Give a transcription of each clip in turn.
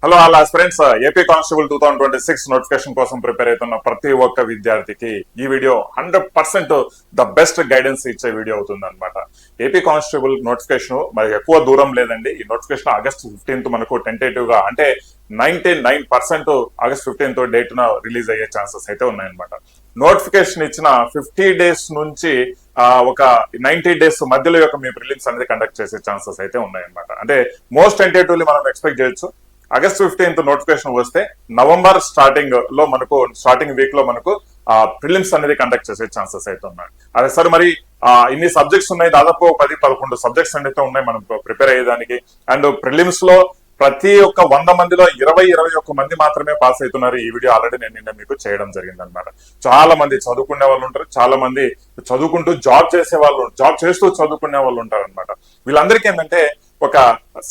Hello all aspirants, AP constable 2026 notification కోసం prepare అవుతున్న ప్రతి ఒక్క విద్యార్థికి ఈ వీడియో 100% ద బెస్ట్ గైడెన్స్ ఇచ్చే వీడియో అవుతుంది అనమాట. ఏపీ కానిస్టేబుల్ నోటిఫికేషన్ మరి ఎక్కువ దూరం లేదండి. ఈ నోటిఫికేషన్ ఆగస్ట్ 15th మనకు టెంటేటివ్ గా అంటే 99% ఆగస్ట్ 15th డేట్ న రిలీజ్ అయ్యే ఛాన్సెస్ అయితే ఉన్నాయన్నమాట. నోటిఫికేషన్ ఇచ్చిన 50 days నుంచి ఒక 90 days మధ్యలో యొక్క మీ ప్రిలిమ్స్ అనేది కండక్ట్ చేసే ఛాన్సెస్ అయితే ఉన్నాయన్నమాట. అంటే మోస్ట్ టెంటేటివ్లీ మనం ఎక్స్పెక్ట్ చేయొచ్చు ఆగస్ట్ 15th నోటిఫికేషన్ వస్తే నవంబర్ స్టార్టింగ్ వీక్ లో మనకు ప్రిలిమ్స్ అనేది కండక్ట్ చేసే ఛాన్సెస్ అయితే ఉన్నాయి. అదే సార్ మరి ఇన్ని సబ్జెక్ట్స్ ఉన్నాయి, దాదాపు 10-11 సబ్జెక్ట్స్ అయితే ఉన్నాయి మనం ప్రిపేర్ అయ్యేదానికి. అండ్ ప్రిలిమ్స్ లో ప్రతి ఒక్క 100 మందిలో 21 మంది మాత్రమే పాస్ అవుతున్నారు. ఈ వీడియో ఆల్రెడీ నేను నిన్న మీకు చేయడం జరిగింది అనమాట. చాలా మంది చదువుకునే వాళ్ళు ఉంటారు, చాలా మంది చదువుకుంటూ జాబ్ చేస్తూ చదువుకునే వాళ్ళు ఉంటారు అనమాట. వీళ్ళందరికీ ఏంటంటే ఒక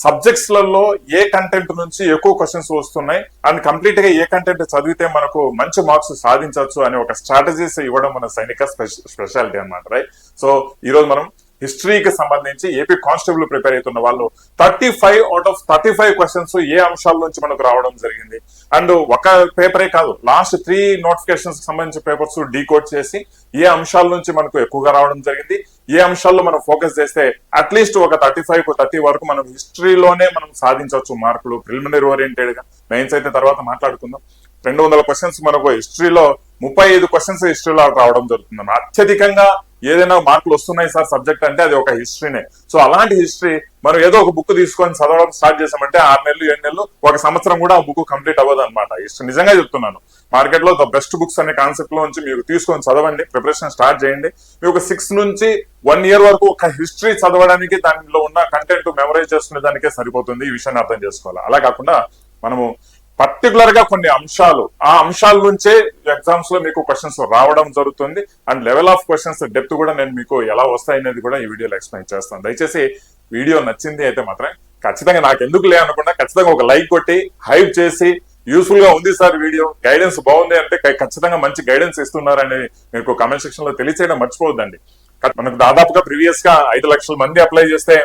సబ్జెక్ట్స్ లలో ఏ కంటెంట్ నుంచి ఎక్కువ క్వశ్చన్స్ వస్తున్నాయి అండ్ కంప్లీట్ గా ఏ కంటెంట్ చదివితే మనకు మంచి మార్క్స్ సాధించవచ్చు అనే ఒక స్ట్రాటజీస్ ఇవ్వడం మన సైనిక స్పెషాలిటీ అనమాట. రైట్. సో ఈ రోజు మనం హిస్టరీకి సంబంధించి ఏపీ కానిస్టేబుల్ ప్రిపేర్ అవుతున్న వాళ్ళు 35 out of 35 క్వశ్చన్స్ ఏ అంశాల నుంచి మనకు రావడం జరిగింది. అండ్ ఒక పేపరే కాదు, లాస్ట్ 3 నోటిఫికేషన్స్ సంబంధించిన పేపర్స్ డీకోడ్ చేసి ఏ అంశాల నుంచి మనకు ఎక్కువగా రావడం జరిగింది, ఏ అంశాల్లో మనం ఫోకస్ చేస్తే అట్లీస్ట్ ఒక 35-30 వరకు మనం హిస్టరీలోనే మనం సాధించవచ్చు మార్కులు. ప్రిలిమినరీ ఓరియంటెడ్ గా మెయిన్స్ అయితే తర్వాత మాట్లాడుకుందాం. 200 క్వశ్చన్స్ మనకు హిస్టరీలో 35 క్వశ్చన్స్ హిస్టరీలో రావడం జరుగుతుంది. అత్యధికంగా ఏదైనా మార్కులు వస్తున్నాయి సార్ సబ్జెక్ట్ అంటే అది ఒక హిస్టరీనే. సో అలాంటి హిస్టరీ మనం ఏదో ఒక బుక్ తీసుకొని చదవడం స్టార్ట్ చేసామంటే 6 నెలలు 7 నెలలు 1 సంవత్సరం కూడా ఆ బుక్ కంప్లీట్ అవ్వదు అనమాట. హిస్టరీ నిజంగా చెప్తున్నాను, మార్కెట్ లో ద బెస్ట్ బుక్స్ అనే కాన్సెప్ట్ లో నుంచి మీరు తీసుకొని చదవండి, ప్రిపరేషన్ స్టార్ట్ చేయండి. మీకు ఒక 6 నుంచి 1 year వరకు ఒక హిస్టరీ చదవడానికి దానిలో ఉన్న కంటెంట్ మెమరైజ్ చేసుకునే దానికే సరిపోతుంది. ఈ విషయాన్ని అర్థం చేసుకోవాలి. అలా కాకుండా మనము పర్టికులర్ గా కొన్ని అంశాలు, ఆ అంశాల నుంచే ఎగ్జామ్స్ లో మీకు క్వశ్చన్స్ రావడం జరుగుతుంది. And level of questions depth కూడా నేను మీకు ఎలా వస్తాయనేది కూడా ఈ వీడియోలో ఎక్స్ప్లెయిన్ చేస్తాను. దయచేసి వీడియో నచ్చింది అయితే మాత్రం ఖచ్చితంగా నాకు ఎందుకు లే అనుకుంటా ఖచ్చితంగా ఒక లైక్ కొట్టి హైప్ చేసి యూస్ఫుల్ గా ఉంది సార్ వీడియో, గైడెన్స్ బాగుంది అంటే ఖచ్చితంగా మంచి గైడెన్స్ ఇస్తున్నారని మీకు కామెంట్ సెక్షన్ లో తెలియచేయడం మర్చిపోవద్దండి. మనకు దాదాపుగా ప్రీవియస్ గా 5 లక్షల మంది అప్లై చేస్తే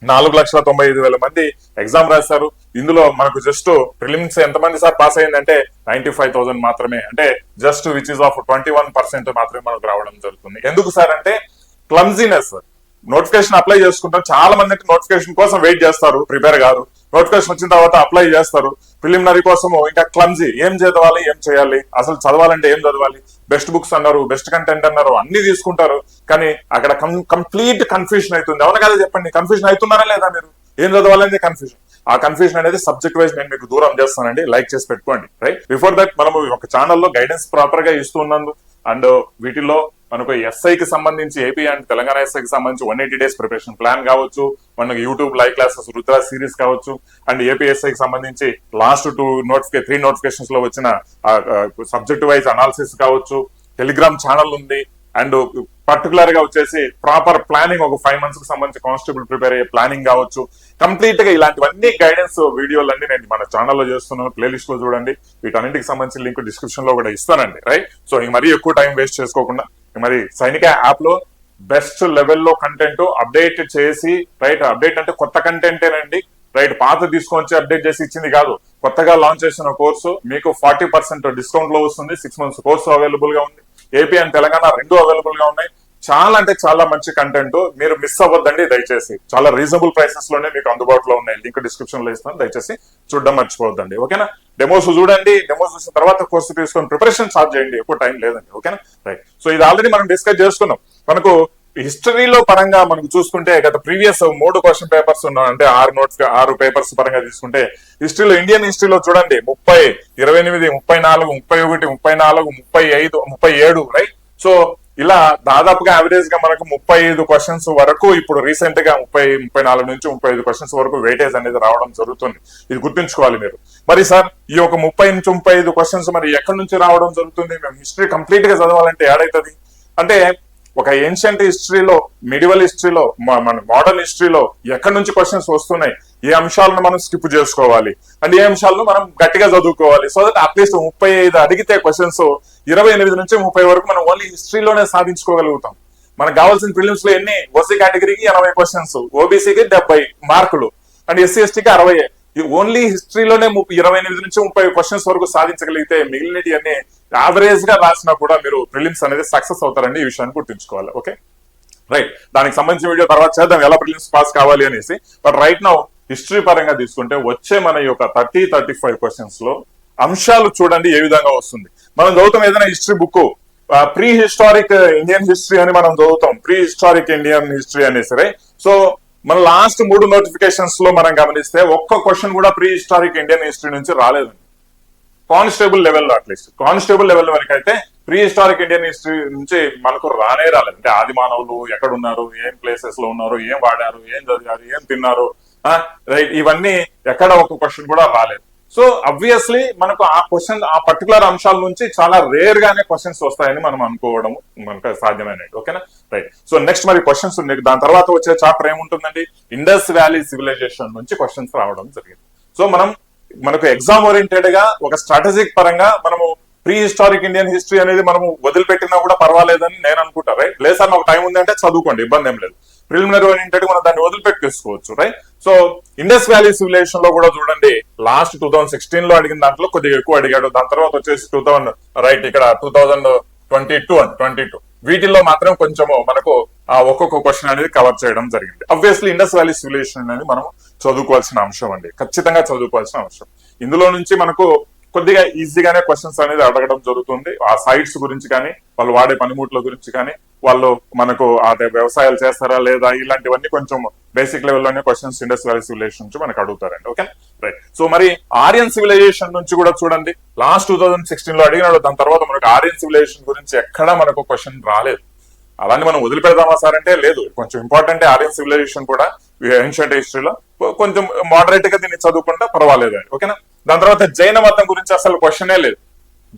4,95,000 మంది ఎగ్జామ్ రాశారు. ఇందులో మనకు జస్ట్ ప్రిలిమ్స్ ఎంతమంది సార్ పాస్ అయిందంటే 95,000 మాత్రమే, అంటే జస్ట్ విచ్ ఇస్ ఆఫ్ 21% మాత్రమే మనకు రావడం జరుగుతుంది. ఎందుకు సార్ అంటే క్లమ్జీనెస్. నోటిఫికేషన్ అప్లై చేసుకుంటాం, చాలా మంది నోటిఫికేషన్ కోసం వెయిట్ చేస్తారు, ప్రిపేర్ గారు. నోటిఫికేషన్ వచ్చిన తర్వాత అప్లై చేస్తారు, ప్రిలిమినరీ కోసం ఇంకా క్లమ్జీ, ఏం చదవాలి ఏం చేయాలి, అసలు చదవాలంటే ఏం చదవాలి, బెస్ట్ బుక్స్ అన్నారు, బెస్ట్ కంటెంట్ అన్నారు, అన్ని తీసుకుంటారు. కానీ అక్కడ కంప్లీట్ కన్ఫ్యూజన్ అవుతుంది. అవునా కదా చెప్పండి, కన్ఫ్యూజన్ అవుతున్నారా లేదా? మీరు ఏం చదవాలనేది కన్ఫ్యూజన్. ఆ కన్ఫ్యూజన్ అనేది సబ్జెక్ట్ వైజ్ నేను మీకు దూరం చేస్తానండి. లైక్ చేసి పెట్టుకోండి. రైట్. బిఫోర్ దట్ మనము ఒక ఛానల్లో గైడెన్స్ ప్రాపర్ గా ఇస్తున్నందు అండ్ వీటిలో మనకు ఎస్ఐకి సంబంధించి ఏపీ అండ్ తెలంగాణ ఎస్ఐకి సంబంధించి 180 days ప్రిపరేషన్ ప్లాన్ కావచ్చు, మనకు YouTube live classes Rudra series కావచ్చు, అండ్ ఏపీఎస్ఐకి సంబంధించి లాస్ట్ 3 నోటిఫికేషన్స్ లో వచ్చిన సబ్జెక్ట్ వైజ్ అనాలిసిస్ కావచ్చు, టెలిగ్రామ్ ఛానల్ ఉంది. అండ్ పర్టికులర్ గా వచ్చేసి ప్రాపర్ ప్లానింగ్ ఒక 5 months కి సంబంధించి కానిస్టేబుల్ ప్రిపేర్ అయ్యే ప్లానింగ్ కావచ్చు. కంప్లీట్ గా ఇలాంటివన్నీ గైడెన్స్ వీడియోలన్నీ నేను మన ఛానల్లో చేస్తున్నాను. ప్లేలిస్ట్ లో చూడండి, వీటన్నింటికి సంబంధించిన లింక్ డిస్క్రిప్షన్ లో కూడా ఇస్తానండి. రైట్. సో ఇంక మరీ ఎక్కువ టైం వేస్ట్ చేసుకోకుండా మరి సైనిక యాప్ లో బెస్ట్ లెవెల్లో కంటెంట్ అప్డేట్ చేసి, రైట్, అప్డేట్ అంటే కొత్త కంటెంటేనండి. రైట్. పాత తీసుకొని అప్డేట్ చేసి ఇచ్చింది కాదు. కొత్తగా లాంచ్ చేసిన కోర్సు మీకు 40% డిస్కౌంట్ లో వస్తుంది. 6 months కోర్సు అవైలబుల్ గా ఉంది. ఏపీ అండ్ తెలంగాణ 2 అవైలబుల్ గా ఉన్నాయి. చాలా అంటే చాలా మంచి కంటెంట్, మీరు మిస్ అవ్వద్దండి దయచేసి. చాలా రీజనబుల్ ప్రైసెస్ లోనే మీకు అందుబాటులో ఉన్నాయి. లింక్ డిస్క్రిప్షన్ లో ఇస్తాను, దయచేసి చూడడం మర్చిపోవద్దండి. ఓకేనా. డెమోస్ చూడండి, డెమోస్ చూసిన తర్వాత కోర్సు తీసుకొని ప్రిపరేషన్ స్టార్ట్ చేయండి. ఎక్కువ టైం లేదండి. ఓకేనా. రైట్. సో ఇది ఆల్రెడీ మనం డిస్కస్ చేసుకున్నాం. మనకు హిస్టరీలో పరంగా మనకు చూసుకుంటే గత ప్రీవియస్ 3 క్వశ్చన్ పేపర్స్ ఉన్నాయి, అంటే 6 పేపర్స్ పరంగా తీసుకుంటే హిస్టరీలో ఇండియన్ హిస్టరీలో చూడండి 30, 28, 34, 31, 34, 35, 37. రైట్. సో ఇలా దాదాపుగా యావరేజ్ గా మనకు 35 క్వశ్చన్స్ వరకు ఇప్పుడు రీసెంట్ గా 34 నుంచి 35 క్వశ్చన్స్ వరకు వెయిటేజ్ అనేది రావడం జరుగుతుంది. ఇది గుర్తుంచుకోవాలి మీరు. మరి సార్ ఈ ఒక 30 నుంచి 35 క్వశ్చన్స్ మరి ఎక్కడి నుంచి రావడం జరుగుతుంది? మేము హిస్టరీ కంప్లీట్ గా చదవాలంటే ఏడైతుంది అంటే ఒక ఏన్షియంట్ హిస్టరీలో, మిడివల్ హిస్టరీలో, మన మోడర్న్ హిస్టరీలో ఎక్కడి నుంచి క్వశ్చన్స్ వస్తున్నాయి, ఏ అంశాలను మనం స్కిప్ చేసుకోవాలి అండ్ ఏ అంశాలను మనం గట్టిగా చదువుకోవాలి. సో దట్ అట్లీస్ట్ 35 అడిగితే క్వశ్చన్స్ 28 నుంచి 30 వరకు మనం ఓన్లీ హిస్టరీలోనే సాధించుకోగలుగుతాం. మనకు కావాల్సిన ప్రిలిమ్స్ లో ఎన్ని, ఓసీ కేటగిరీకి 80 క్వశ్చన్స్, ఓబీసీకి 70 మార్కులు అండ్ ఎస్సీ ఎస్టీకి 60. ఓన్లీ హిస్టరీలోనే 28 నుంచి 30 క్వశ్చన్స్ వరకు సాధించగలిగితే మిగిలినటి అన్ని యావరేజ్ గా రాసినా కూడా మీరు ప్రిలిమ్స్ అనేది సక్సెస్ అవుతారండి. ఈ విషయాన్ని గుర్తుంచుకోవాలి. ఓకే రైట్, దానికి సంబంధించిన వీడియో తర్వాత చేద్దాం ఎలా ప్రిలిమ్స్ పాస్ కావాలి అనేసి. బట్ రైట్ నౌ హిస్టరీ పరంగా తీసుకుంటే వచ్చే మన యొక్క 35 క్వశ్చన్స్ లో అంశాలు చూడండి ఏ విధంగా వస్తుంది. మనం చదువుతాం ఏదైనా history book pre historic Indian history అని మనం చదువుతాం, ప్రీ హిస్టారిక్ ఇండియన్ హిస్టరీ అనేసి రైట్. సో మన లాస్ట్ 3 నోటిఫికేషన్స్ లో మనం గమనిస్తే ఒక్క క్వశ్చన్ కూడా ప్రీ హిస్టారిక్ ఇండియన్ హిస్టరీ నుంచి రాలేదండి. కానిస్టేబుల్ లెవెల్లో అట్లీస్ట్ కానిస్టేబుల్ లెవెల్ వరకు అయితే ప్రీ హిస్టారిక్ ఇండియన్ హిస్టరీ నుంచి మనకు రాలేదు. అంటే ఆది మానవులు ఎక్కడ ఉన్నారు, ఏం ప్లేసెస్ లో ఉన్నారు, ఏం వాడారు, ఏం చదివారు, ఏం తిన్నారు, రైట్, ఇవన్నీ ఎక్కడ ఒక క్వశ్చన్ కూడా రాలేదు. సో అబ్వియస్లీ మనకు ఆ క్వశ్చన్ ఆ పర్టికులర్ అంశాల నుంచి చాలా రేర్ గానే క్వశ్చన్స్ వస్తాయని మనం అనుకోవడం మనకు సాధ్యమైనది. ఓకేనా రైట్. సో నెక్స్ట్ మరి క్వశ్చన్స్ ఉన్నాయి. దాని తర్వాత వచ్చే చాప్టర్ ఏముంటుందండి, ఇండస్ వ్యాలీ సివిలైజేషన్ నుంచి క్వశ్చన్స్ రావడం జరిగింది. సో మనకు ఎగ్జామ్ ఓరియంటెడ్ గా ఒక స్ట్రాటజిక్ పరంగా మనము ప్రీ హిస్టారిక్ ఇండియన్ హిస్టరీ అనేది మనము వదిలిపెట్టినా కూడా పర్వాలేదని నేను అనుకుంటా. రైట్, లేదు సార్ నాకు టైం ఉంది అంటే చదువుకోండి, ఇబ్బంది ఏం లేదు. ప్రిలిమినరీ ఓరియంటెడ్ మనం దాన్ని వదిలిపెట్టుకోవచ్చు. Right. So Indus Valley Civilisation లో కూడా చూడండి లాస్ట్ 2016 లో అడిగిన దాంట్లో కొద్దిగా ఎక్కువ అడిగాడు. దాని తర్వాత వచ్చేసి 2000 రైట్ ఇక్కడ 2022 అండ్ 22 వీటిల్లో మాత్రం కొంచెము మనకు ఒక్కొక్క క్వశ్చన్ అనేది కవర్ చేయడం జరిగింది. అబ్వియస్లీ ఇండస్ వ్యాలీ సివిలైజేషన్ అనేది మనం చదువుకోవాల్సిన అంశం అండి, ఖచ్చితంగా చదువుకోవాల్సిన అంశం. ఇందులో నుంచి మనకు కొద్దిగా ఈజీగానే క్వశ్చన్స్ అనేది అడగడం జరుగుతుంది. ఆ సైట్స్ గురించి కానీ, వాళ్ళు వాడే పనిముట్ల గురించి కానీ, వాళ్ళు మనకు అదే వ్యవసాయాలు చేస్తారా లేదా, ఇలాంటివన్నీ కొంచెం బేసిక్ లెవెల్లోనే క్వశ్చన్స్ ఇండస్ వ్యాలీ సివిలైజేషన్ నుంచి మనకు అడుగుతారండి. Okay right. సో మరి ఆర్యన్ సివిలైజేషన్ నుంచి కూడా చూడండి లాస్ట్ 2016 లో అడిగినాడు. దాని తర్వాత మనకు ఆర్యన్ సివిలైజేషన్ గురించి ఎక్కడా మనకు క్వశ్చన్ రాలేదు. అలానే మనం వదిలిపెడదామా సార్ అంటే లేదు, కొంచెం ఇంపార్టెంట్. ఆర్యన్ సివిలైజేషన్ కూడా ఏన్షియంట్ హిస్టరీలో కొంచెం మోడరేట్ గా దీన్ని చదువుకుంటే పర్వాలేదు అండి. ఓకేనా. దాని తర్వాత జైన మతం గురించి అసలు క్వశ్చనే లేదు,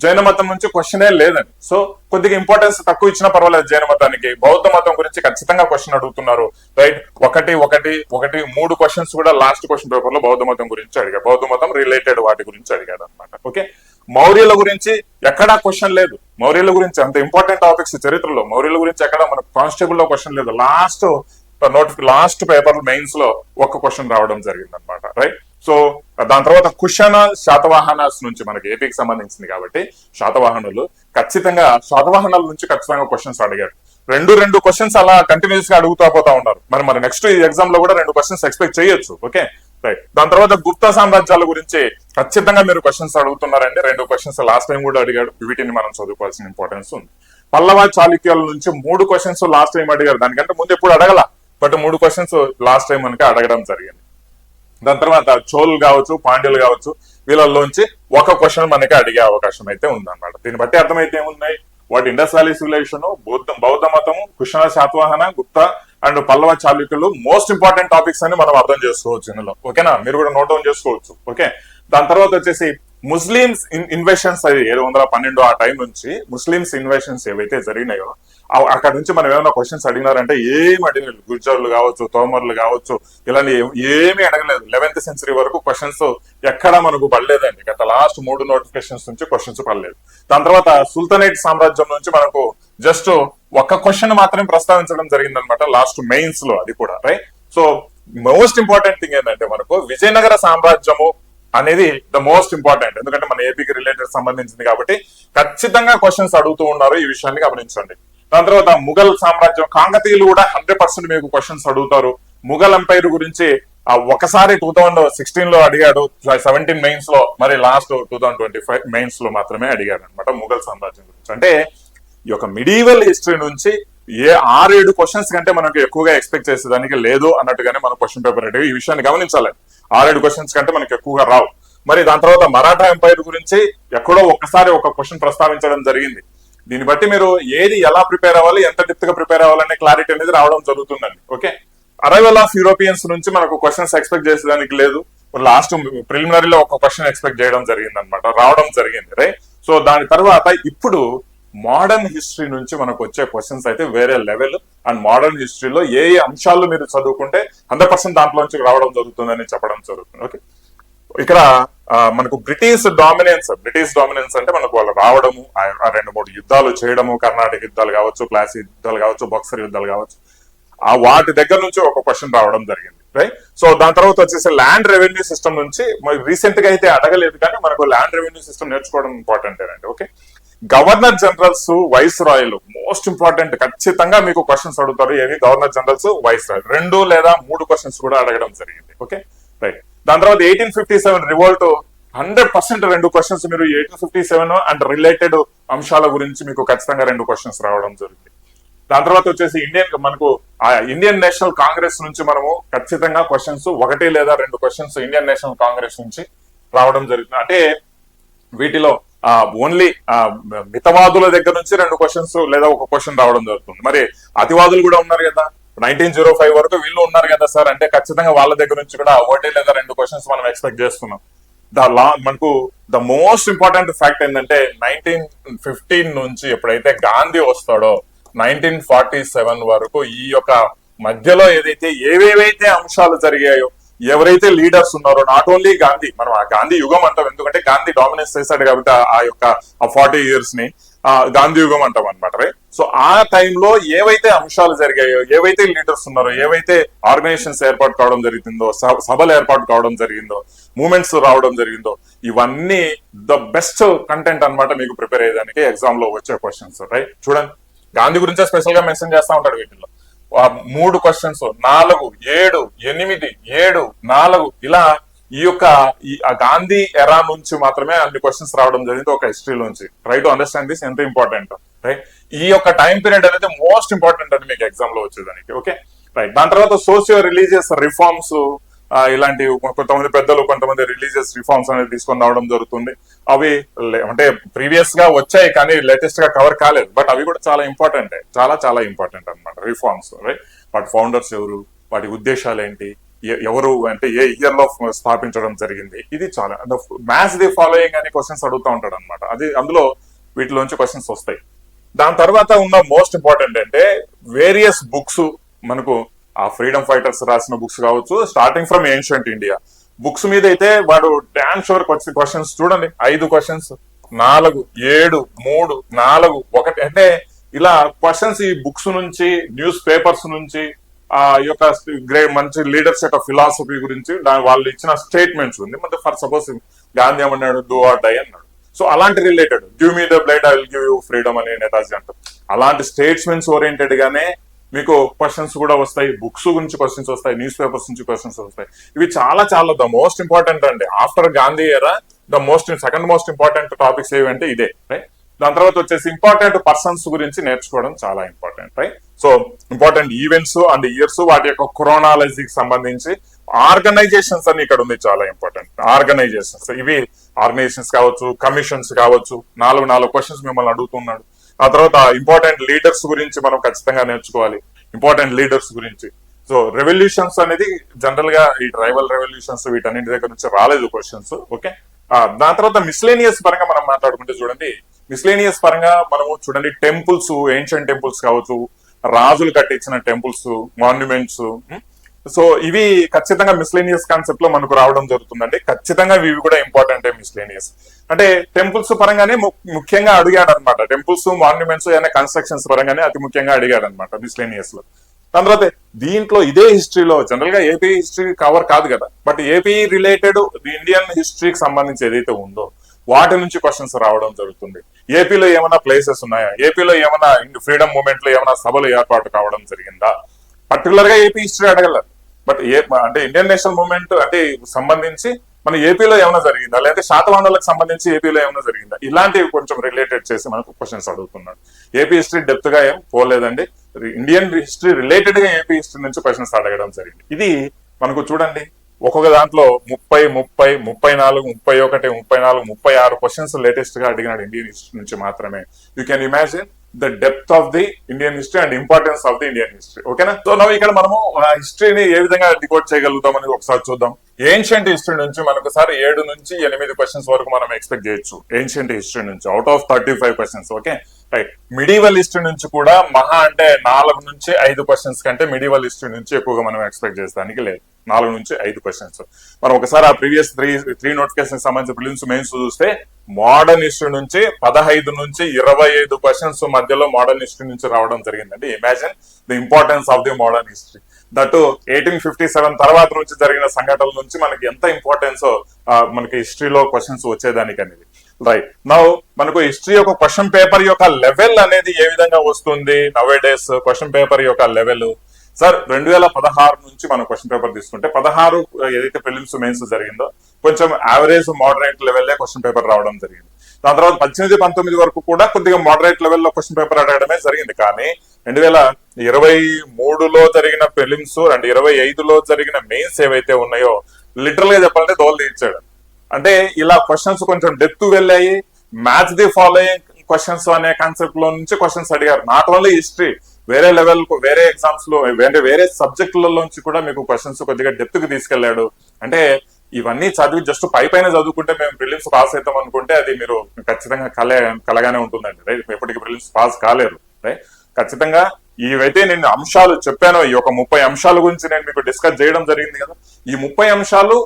జైన మతం నుంచి క్వశ్చనే లేదండి. సో కొద్దిగా ఇంపార్టెన్స్ తక్కువ ఇచ్చినా పర్వాలేదు జైన మతానికి. బౌద్ధ మతం గురించి ఖచ్చితంగా క్వశ్చన్ అడుగుతున్నారు. రైట్, ఒకటి 3 క్వశ్చన్స్ కూడా లాస్ట్ క్వశ్చన్ పేపర్ లో బౌద్ధ మతం గురించి అడిగాడు, బౌద్ధ మతం రిలేటెడ్ వాటి గురించి అడిగాడు అనమాట. ఓకే, మౌర్యుల గురించి ఎక్కడా క్వశ్చన్ లేదు. మౌర్యుల గురించి అంత ఇంపార్టెంట్ టాపిక్స్ చరిత్రలో మౌర్యుల గురించి ఎక్కడ మనకు కానిస్టేబుల్ లో క్వశ్చన్ లేదు. లాస్ట్ పేపర్ మెయిన్స్ లో ఒక్క క్వశ్చన్ రావడం జరిగింది అనమాట. రైట్. సో దాని తర్వాత కుషాన శాతవాహనాస్ నుంచి మనకి ఏపీకి సంబంధించింది కాబట్టి శాతవాహనులు ఖచ్చితంగా శాతవాహనాల నుంచి ఖచ్చితంగా క్వశ్చన్స్ అడిగారు. రెండు క్వశ్చన్స్ అలా కంటిన్యూస్ గా అడుగుతూ పోతా ఉన్నారు. మరి నెక్స్ట్ ఈ ఎగ్జామ్ లో కూడా 2 క్వశ్చన్స్ ఎక్స్పెక్ట్ చేయొచ్చు. Okay right. దాని తర్వాత గుప్తా సామ్రాజ్యాల గురించి ఖచ్చితంగా మీరు క్వశ్చన్స్ అడుగుతున్నారండి. 2 క్వశ్చన్స్ లాస్ట్ టైం కూడా అడిగాడు. వీటిని మనం చదువుకోవాల్సిన ఇంపార్టెన్స్ ఉంది. పల్లవ చాళుక్యాల నుంచి 3 క్వశ్చన్స్ లాస్ట్ టైం అడిగారు. దానికంటే ముందు ఎప్పుడు అడగల, బట్ 3 క్వశ్చన్స్ లాస్ట్ టైం మనకి అడగడం జరిగింది. దాని తర్వాత చోళులు కావచ్చు, పాండ్యులు కావచ్చు, వీళ్ళల్లోంచి ఒక క్వశ్చన్ మనకి అడిగే అవకాశం అయితే ఉందన్నమాట. దీన్ని బట్టి అర్థమైతే ఏమున్నాయి, వాటి ఇండస్ వ్యాలీ సివిలైజేషన్, బౌద్ధ మతము, కుషాణ శాతవాహన, గుప్తా అండ్ పల్లవ చాళుక్యులు మోస్ట్ ఇంపార్టెంట్ టాపిక్స్ అని మనం అర్థం చేసుకోవచ్చు ఇందులో. ఓకేనా, మీరు కూడా నోట్ డౌన్ చేసుకోవచ్చు. ఓకే, దాని తర్వాత వచ్చేసి ముస్లిమ్స్ ఇన్వెషన్స్ అది 712 ఆ టైం నుంచి ముస్లిమ్స్ ఇన్వెషన్స్ ఏవైతే జరిగినాయో అక్కడ నుంచి మనం ఏమైనా క్వశ్చన్స్ అడిగినారంటే ఏమి అడిగలేదు. గుర్జర్లు కావచ్చు, తోమర్లు కావచ్చు, ఇలాంటి ఏమీ అడగలేదు. 11th సెంచరీ వరకు క్వశ్చన్స్ ఎక్కడా మనకు పడలేదండి. గత లాస్ట్ 3 నోటిఫికేషన్స్ నుంచి క్వశ్చన్స్ పడలేదు. దాని తర్వాత సుల్తానేట్ సామ్రాజ్యం నుంచి మనకు జస్ట్ ఒక్క క్వశ్చన్ మాత్రమే ప్రస్తావించడం జరిగింది అనమాట లాస్ట్ మెయిన్స్ లో, అది కూడా right. So most important thing ఏంటంటే మనకు విజయనగర సామ్రాజ్యము అనేది ద మోస్ట్ ఇంపార్టెంట్, ఎందుకంటే మన ఏపీకి రిలేటెడ్ సంబంధించింది కాబట్టి ఖచ్చితంగా క్వశ్చన్స్ అడుగుతూ ఉన్నారు. ఈ విషయాన్ని గమనించండి. దాని తర్వాత ముఘల్ సామ్రాజ్యం, కాకతీయులు కూడా 100% మీకు క్వశ్చన్స్ అడుగుతారు. ముఘల్ ఎంపైర్ గురించి ఒకసారి 2016 లో అడిగాడు 17 మెయిన్స్ లో, మరి లాస్ట్ 2025 మెయిన్స్ లో మాత్రమే అడిగాడు అనమాట ముఘల్ సామ్రాజ్యం గురించి. అంటే ఈ యొక్క మిడీవల్ హిస్టరీ నుంచి 6-7 క్వశ్చన్స్ కంటే మనకు ఎక్కువగా ఎక్స్పెక్ట్ చేసేదానికి లేదు అన్నట్టుగానే మన క్వశ్చన్ పేపర్ అడిగి ఈ విషయాన్ని గమనించాలండి. 6-7 క్వశ్చన్స్ కంటే మనకు ఎక్కువగా రావు. మరి దాని తర్వాత మరాఠా ఎంపైర్ గురించి ఎక్కడో ఒక్కసారి ఒక క్వశ్చన్ ప్రస్తావించడం జరిగింది. దీన్ని బట్టి మీరు ఏది ఎలా ప్రిపేర్ అవ్వాలి, ఎంత డెప్త్ గా ప్రిపేర్ అవ్వాలనే క్లారిటీ అనేది రావడం జరుగుతుందండి. ఓకే, అరైవల్ ఆఫ్ యూరోపియన్స్ నుంచి మనకు క్వశ్చన్స్ ఎక్స్పెక్ట్ చేసేదానికి లేదు. లాస్ట్ ప్రిలిమినరీలో ఒక క్వశ్చన్ ఎక్స్పెక్ట్ చేయడం జరిగింది అనమాట, రావడం జరిగింది రైట్. సో దాని తర్వాత ఇప్పుడు మోడర్న్ హిస్టరీ నుంచి మనకు వచ్చే క్వశ్చన్స్ అయితే వేరే లెవెల్. అండ్ మోడర్న్ హిస్టరీలో ఏ అంశాలు మీరు చదువుకుంటే 100% దాంట్లోంచి రావడం జరుగుతుందని చెప్పడం జరుగుతుంది. ఓకే, ఇక్కడ మనకు బ్రిటిష్ డామినెన్స్ అంటే మనకు వాళ్ళు రావడము, 2-3 యుద్ధాలు చేయడము, కర్ణాటక యుద్ధాలు కావచ్చు, ప్లాసీ యుద్ధాలు కావచ్చు, బక్సర్ యుద్ధాలు కావచ్చు, వాటి దగ్గర నుంచి ఒక క్వశ్చన్ రావడం జరిగింది. రైట్. సో దాని తర్వాత వచ్చేసి ల్యాండ్ రెవెన్యూ సిస్టమ్ నుంచి రీసెంట్ గా అయితే అడగలేదు, కానీ మనకు ల్యాండ్ రెవెన్యూ సిస్టమ్ నేర్చుకోవడం ఇంపార్టెంట్ అండి. ఓకే, గవర్నర్ జనరల్స్, వైస్ రాయలు మోస్ట్ ఇంపార్టెంట్. ఖచ్చితంగా మీకు క్వశ్చన్స్ అడుగుతారు. ఏవి గవర్నర్ జనరల్స్, వైస్ రాయల్ 2 లేదా 3 క్వశ్చన్స్ కూడా అడగడం జరిగింది. Okay, right. దాని తర్వాత 1857 రివోల్ట్ 100% 2 క్వశ్చన్స్ మీరు 1857 అండ్ రిలేటెడ్ అంశాల గురించి మీకు ఖచ్చితంగా 2 క్వశ్చన్స్ రావడం జరిగింది. దాని తర్వాత వచ్చేసి ఇండియన్ నేషనల్ కాంగ్రెస్ నుంచి మనము ఖచ్చితంగా క్వశ్చన్స్ 1 లేదా 2 క్వశ్చన్స్ ఇండియన్ నేషనల్ కాంగ్రెస్ నుంచి రావడం జరుగుతుంది. అంటే వీటిలో ఓన్లీ మితవాదుల దగ్గర నుంచి 2 క్వశ్చన్స్ లేదా 1 క్వశ్చన్ రావడం జరుగుతుంది. మరి అతివాదులు కూడా ఉన్నారు కదా, 1905 వరకు వీళ్ళు ఉన్నారు కదా సార్, అంటే ఖచ్చితంగా వాళ్ళ దగ్గర నుంచి కూడా 1 లేదా 2 క్వశ్చన్స్ మనం ఎక్స్పెక్ట్ చేస్తున్నాం. మనకు ద మోస్ట్ ఇంపార్టెంట్ ఫ్యాక్ట్ ఏంటంటే 1915 నుంచి ఎప్పుడైతే గాంధీ వస్తాడో 1947 వరకు ఈ యొక్క మధ్యలో ఏవేవైతే అంశాలు జరిగాయో, ఎవరైతే లీడర్స్ ఉన్నారో, నాట్ ఓన్లీ గాంధీ, మనం ఆ గాంధీ యుగం అంటాం, ఎందుకంటే గాంధీ డామినేట్ చేశాడు కాబట్టి ఆ యొక్క 40 years ని గాంధీ యుగం అంటాం అనమాట. రైట్. సో ఆ టైంలో ఏవైతే అంశాలు జరిగాయో, ఏవైతే లీడర్స్ ఉన్నారో, ఏవైతే ఆర్గనైజేషన్స్ ఏర్పాటు కావడం జరిగిందో, సభలు ఏర్పాటు కావడం జరిగిందో, మూమెంట్స్ రావడం జరిగిందో, ఇవన్నీ ద బెస్ట్ కంటెంట్ అనమాట మీకు ప్రిపేర్ అయ్యేదానికి ఎగ్జామ్ లో వచ్చే క్వశ్చన్స్. రైట్. చూడండి, గాంధీ గురించే స్పెషల్ గా మెన్షన్ చేస్తా ఉంటాడు వీటిలో. 3 క్వశ్చన్స్, 4, 7, 8, 7, 4 ఇలా ఈ యొక్క గాంధీ ఎరా నుంచి మాత్రమే అన్ని క్వశ్చన్స్ రావడం జరిగింది ఒక హిస్టరీ నుంచి. ట్రై టు అండర్స్టాండ్ దిస్, ఎంత ఇంపార్టెంట్. రైట్. ఈ యొక్క టైం పీరియడ్ అనేది మోస్ట్ ఇంపార్టెంట్ అని మీకు ఎగ్జామ్ లో వచ్చేదానికి. Okay, right. దాని తర్వాత సోషియో రిలీజియస్ రిఫార్మ్స్, ఇలాంటి కొంతమంది పెద్దలు కొంతమంది రిలీజియస్ రిఫార్మ్స్ అనేది తీసుకొని రావడం జరుగుతుంది. అవి అంటే ప్రీవియస్ గా వచ్చాయి కానీ లేటెస్ట్ గా కవర్ కాలేదు, బట్ అవి కూడా చాలా ఇంపార్టెంట్, చాలా ఇంపార్టెంట్ అనమాట రిఫార్మ్స్. రైట్. వాటి ఫౌండర్స్ ఎవరు, వాటి ఉద్దేశాలు ఏంటి, ఎవరు అంటే ఏ ఇయర్ లో స్థాపించడం జరిగింది, ఇది చాలా మ్యాథ్స్ ది ఫాలోయింగ్ అనే క్వశ్చన్స్ అడుగుతూ ఉంటాడు అనమాట. అది అందులో వీటిలోంచి క్వశ్చన్స్ వస్తాయి. దాని తర్వాత ఉన్న మోస్ట్ ఇంపార్టెంట్ అంటే వేరియస్ బుక్స్, మనకు ఆ ఫ్రీడమ్ ఫైటర్స్ రాసిన బుక్స్ కావచ్చు, starting from ancient India books మీద అయితే వాడు డామ్ షూర్ క్వశ్చన్స్ చూడండి. 5 క్వశ్చన్స్, 4, 7, 3, 4, 1 అంటే ఇలా క్వశ్చన్స్ ఈ బుక్స్ నుంచి, న్యూస్ పేపర్స్ నుంచి, ఆ యొక్క మంచి లీడర్స్ యొక్క ఫిలాసఫీ గురించి వాళ్ళు ఇచ్చిన స్టేట్మెంట్స్ ఉంది. అంటే ఫర్ సపోజ్ గాంధీ ఏమన్నాడు, డూ ఆర్ డై అన్నాడు. సో అలాంటి related, give me the blood I will give you freedom అని నేతాజీ అంటారు. అలాంటి స్టేట్మెంట్స్ ఓరియంటెడ్ గానే మీకు క్వశ్చన్స్ కూడా వస్తాయి, బుక్స్ గురించి క్వశ్చన్స్ వస్తాయి, న్యూస్ పేపర్స్ నుంచి క్వశ్చన్స్ వస్తాయి. ఇవి చాలా ద మోస్ట్ ఇంపార్టెంట్ అండి. ఆఫ్టర్ గాంధీ ఎరా సెకండ్ మోస్ట్ ఇంపార్టెంట్ టాపిక్స్ ఏవంటే ఇదే. రైట్. దాని తర్వాత వచ్చేసి ఇంపార్టెంట్ పర్సన్స్ గురించి నేర్చుకోవడం చాలా important. Right. So important events and years, వాటి యొక్క క్రోనాలజీకి సంబంధించి ఆర్గనైజేషన్స్ అని ఇక్కడ ఉంది, చాలా ఇంపార్టెంట్. ఆర్గనైజేషన్స్, ఇవి ఆర్గనైజేషన్స్ కావచ్చు, కమిషన్స్ కావచ్చు. 4 క్వశ్చన్స్ మిమ్మల్ని అడుగుతున్నాడు. ఆ తర్వాత ఇంపార్టెంట్ లీడర్స్ గురించి మనం ఖచ్చితంగా నేర్చుకోవాలి, ఇంపార్టెంట్ లీడర్స్ గురించి. సో రెవల్యూషన్స్ అనేది జనరల్ గా ఈ ట్రైబల్ రెవల్యూషన్స్ వీటన్నింటి దగ్గర నుంచి రాలేదు క్వశ్చన్స్. ఓకే. దాని తర్వాత మిస్లేనియస్ పరంగా మనం మాట్లాడుకుంటే చూడండి, మిస్లేనియస్ పరంగా మనము చూడండి, టెంపుల్స్, ఏన్షియంట్ టెంపుల్స్ కావచ్చు, రాజులు కట్టించిన టెంపుల్స్, మాన్యుమెంట్స్. సో ఇవి ఖచ్చితంగా మిస్లేనియస్ కాన్సెప్ట్ లో మనకు రావడం జరుగుతుందండి. ఖచ్చితంగా ఇవి కూడా ఇంపార్టెంట్ మిస్లేనియస్. అంటే టెంపుల్స్ పరంగానే ముఖ్యంగా అడిగాడు అనమాట. టెంపుల్స్, మాన్యుమెంట్స్ అనే కన్స్ట్రక్షన్స్ పరంగానే అతి ముఖ్యంగా అడిగాడు అనమాట మిస్లేనియస్ లో. దాని తర్వాత దీంట్లో ఇదే హిస్టరీలో జనరల్ గా ఏపీ హిస్టరీ కవర్ కాదు కదా, బట్ ఏపీ రిలేటెడ్ ఇండియన్ హిస్టరీకి సంబంధించి ఏదైతే ఉందో వాటి నుంచి క్వశ్చన్స్ రావడం జరుగుతుంది. ఏపీలో ఏమైనా ప్లేసెస్ ఉన్నాయా, ఏపీలో ఏమైనా ఫ్రీడమ్ మూవ్మెంట్ లో ఏమైనా సభలు ఏర్పాటు కావడం జరిగిందా, పర్టికులర్ గా ఏపీ హిస్టరీ అడగలరు. బట్ అంటే ఇండియన్ నేషనల్ మూవ్మెంట్ అంటే సంబంధించి మన ఏపీలో ఏమైనా జరిగిందా, లేదంటే శాతవాహనులకు సంబంధించి ఏపీలో ఏమైనా జరిగిందా, ఇలాంటివి కొంచెం రిలేటెడ్ చేసి మనకు క్వశ్చన్స్ అడుగుతున్నాడు. ఏపీ హిస్టరీ డెప్త్ గా ఏం పోలేదండి, ఇండియన్ హిస్టరీ రిలేటెడ్ గా ఏపీ హిస్టరీ నుంచి క్వశ్చన్స్ అడగడం జరిగింది. ఇది మనకు చూడండి ఒక్కొక్క దాంట్లో 30, 30, 34, 31, 34, 36 క్వశ్చన్స్ లేటెస్ట్ గా అడిగినాడు ఇండియన్ హిస్టరీ నుంచి మాత్రమే. You can imagine the depth of the Indian history and importance of the Indian history. ఓకేనా. సో నవ్వు ఇక్కడ మనము హిస్టరీని ఏ విధంగా డికోడ్ చేయగలుగుతాం అనేది ఒకసారి చూద్దాం. ఏన్షియంట్ హిస్టరీ నుంచి మనకు 7 నుంచి 8 క్వశ్చన్స్ వరకు మనం ఎక్స్పెక్ట్ చేయొచ్చు ఏన్షియంట్ హిస్టరీ నుంచి, out of 35 questions. Okay, right. Medieval history నుంచి కూడా మహా అంటే 4 నుంచి 5 క్వశ్చన్స్ కంటే మిడివల్ హిస్టరీ నుంచి ఎక్కువగా మనం ఎక్స్పెక్ట్ చేస్తానికి లేదు. 4 నుంచి 5 క్వశ్చన్స్. మనం ఒకసారి ఆ ప్రీవియస్ త్రీ నోటిఫికేషన్ సంబంధించి ప్రిలిమ్స్ మెయిన్స్ చూస్తే మోడర్న్ హిస్టరీ నుంచి 15 నుంచి 25 క్వశ్చన్స్ మధ్యలో మోడర్న్ హిస్టరీ నుంచి రావడం జరిగిందండి. Imagine the importance of the modern history. That 1857 తర్వాత నుంచి జరిగిన సంఘటనల నుంచి మనకి ఎంత ఇంపార్టెన్స్ మనకి హిస్టరీలో క్వశ్చన్స్ వచ్చేదానికి అనేది. రైట్ నౌ మనకు హిస్టరీ యొక్క క్వశ్చన్ పేపర్ యొక్క లెవెల్ అనేది ఏ విధంగా వస్తుంది నవే డేస్ క్వశ్చన్ పేపర్ యొక్క లెవెల్. సార్ 2016 నుంచి మనం క్వశ్చన్ పేపర్ తీసుకుంటే 16 ఏదైతే ప్రిలిమ్స్ మెయిన్స్ జరిగిందో కొంచెం యావరేజ్ మోడరేట్ లెవెల్లే క్వశ్చన్ పేపర్ రావడం జరిగింది. దాని తర్వాత 18, 19 వరకు కూడా కొద్దిగా మోడరేట్ లెవెల్లో క్వశ్చన్ పేపర్ అడగడమే జరిగింది. కానీ 2023లో జరిగిన ప్రిలిమ్స్ అండ్ 25లో జరిగిన మెయిన్స్ ఏవైతే ఉన్నాయో లిటరల్ గా చెప్పాలంటే దోలు తీర్చాడు. అంటే ఇలా క్వశ్చన్స్ కొంచెం డెప్త్ వెళ్ళాయి. మ్యాచ్ ది ఫాలోయింగ్ క్వశ్చన్స్ అనే కాన్సెప్ట్ లో నుంచి క్వశ్చన్స్ అడిగారు. నాట్ ఓన్లీ హిస్టరీ, వేరే లెవెల్ వేరే ఎగ్జామ్స్ లో వేరే సబ్జెక్టులలోంచి కూడా మీకు క్వశ్చన్స్ కొద్దిగా డెప్త్ కి తీసుకెళ్లాడు. అంటే ఇవన్నీ చదివి జస్ట్ పైన చదువుకుంటే మేము ప్రిలిమ్స్ పాస్ అవుతాం అనుకుంటే అది మీరు ఖచ్చితంగా కలగానే ఉంటుందండి. రైట్, ఎప్పటికీ ప్రిలిమ్స్ పాస్ కాలేరు. రైట్, ఖచ్చితంగా ఇవైతే నేను అంశాలు చెప్పాను. ఈ ఒక 30 అంశాల గురించి నేను మీకు డిస్కస్ చేయడం జరిగింది కదా. ఈ 30 అంశాలు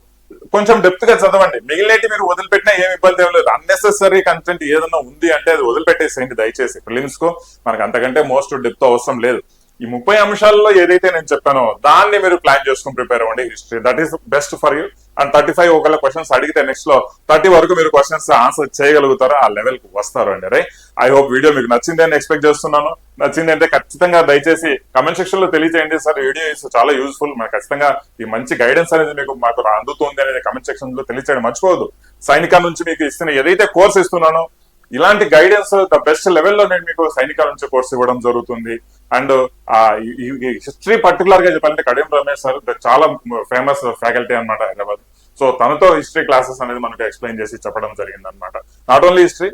కొంచెం డెప్త్ గా చదవండి. మిగిలినటి మీరు వదిలిపెట్టినా ఏమి ఇబ్బంది ఏం లేదు. అన్నెసెసరీ కంటెంట్ ఏదన్నా ఉంది అంటే అది వదిలిపెట్టేసేయండి దయచేసి. ప్రిలిమ్స్ కు మనకు అంతకంటే మోస్ట్ డెప్త్ అవసరం లేదు. ఈ 30 అంశాల్లో ఏదైతే నేను చెప్పానో దాన్ని మీరు ప్లాన్ చేసుకుని ప్రిపేర్ అవ్వండి. History that is best for you. And 35 ఒకవేళ క్వశ్చన్స్ అడిగితే నెక్స్ట్ లో 30 వరకు మీరు క్వశ్చన్స్ ఆన్సర్ చేయగలుగుతారు, ఆ లెవెల్ కు వస్తారు అండి. రైట్, ఐ హోప్ వీడియో మీకు నచ్చింది అని ఎక్స్పెక్ట్ చేస్తున్నాను. నచ్చింది అంటే ఖచ్చితంగా దయచేసి కమెంట్ సెక్షన్ లో తెలియజేయండి. సార్ వీడియో ఇస్ చాలా యూస్ఫుల్, మనకు ఖచ్చితంగా ఈ మంచి గైడెన్స్ అనేది మాకు అందుతుంది అనేది కమెంట్ సెక్షన్ లో తెలియజేయడం మర్చిపోవద్దు. సైనిక నుంచి మీకు ఇస్తున్న ఏదైతే కోర్స్ ఇస్తున్నానో ఇలాంటి గైడెన్స్ ద బెస్ట్ లెవెల్లో నేను మీకు సైనిక నుంచి కోర్స్ ఇవ్వడం జరుగుతుంది. అండ్ హిస్టరీ పర్టికులర్ గా చెప్పాలంటే కడియం రమేష్ సార్ చాలా ఫేమస్ ఫ్యాకల్టీ అన్నమాట హైదరాబాద్. సో తనతో హిస్టరీ క్లాసెస్ అనేది మనకు ఎక్స్ప్లెయిన్ చేసి చెప్పడం జరిగింది అనమాట. Not only history,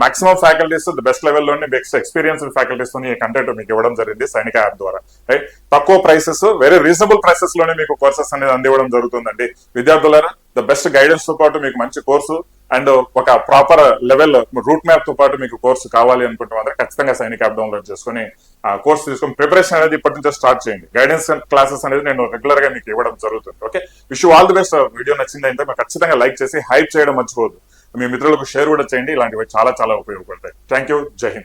maximum faculties the best లెవెల్లోనే బెస్ట్ ఎక్స్పీరియన్స్డ్ ఫ్యాకల్టీస్ తో ఈ కంటెంట్ మీకు ఇవ్వడం జరిగింది సైనిక యాప్ ద్వారా. రైట్, తక్కువ ప్రైసెస్, వెరీ రీజనబుల్ ప్రైసెస్ లోనే మీకు కోర్సెస్ అనేది అందివ్వడం జరుగుతుందండి. విద్యార్థులారా ద బెస్ట్ గైడెన్స్ తో పాటు మీకు మంచి కోర్సు అండ్ ఒక ప్రాపర్ లెవెల్ రూట్ మ్యాప్ తో పాటు మీకు కోర్సు కావాలి అనుకుంటే మాత్రం ఖచ్చితంగా సైనిక యాప్ డౌన్లోడ్ చేసుకుని ఆ కోర్స్ తీసుకొని ప్రిపరేషన్ అనేది ఇప్పటి నుంచే స్టార్ట్ చేయండి. గైడెన్స్ క్లాసెస్ అనేది నేను రెగ్యులర్ గా మీకు ఇవ్వడం జరుగుతుంది. Okay, wish you all the best. Video నచ్చింది అంటే మీరు ఖచ్చితంగా లైక్ చేసి హైప్ చేయడం మర్చిపోవద్దు. మీ మిత్రులకు షేర్ కూడా చేయండి. ఇలాంటివి చాలా చాలా ఉపయోగపడతాయి. థ్యాంక్ యూ, జై హింద్.